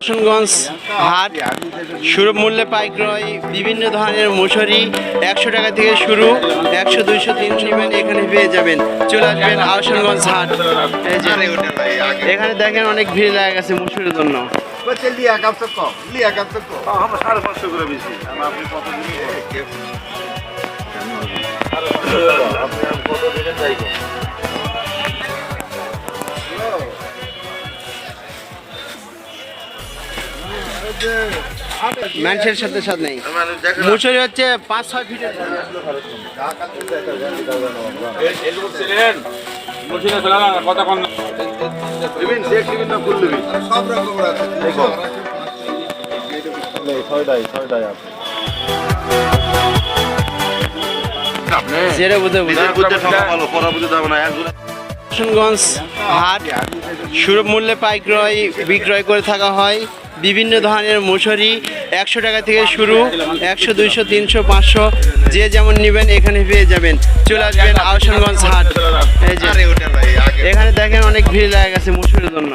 কিশোরগঞ্জ হাট সুলভ মূল্যে পাইকারি বিভিন্ন ধরনের মশারি 100 টাকা থেকে শুরু, 100, 200, 300 নেবেন এখানে পেয়ে যাবেন। চলে আসবেন আহসানগঞ্জ হাট। এই যে এখানে দেখেন অনেক ভিড় লাগা গেছে মশারির জন্য। মানুষের সাথে সাথে নেই, মশারি হচ্ছে 5-6 ফিটের। কিশোরগঞ্জ হাট সুলভ মূল্যে পাইকারি বিক্রয় করে থাকা হয় বিভিন্ন ধরনের মশারি 100 টাকা থেকে শুরু, 100, 200, 300, 500 যে যেমন নেবেন এখানে পেয়ে যাবেন। চলে আসবেন আহসানগঞ্জ হাট। এই যে এখানে দেখেন অনেক ভিড় লাগা গেছে মশারির জন্য।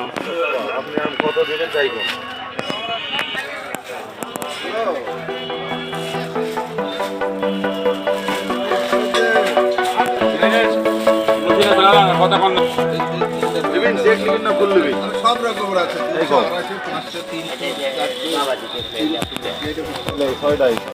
সব রকম আছে।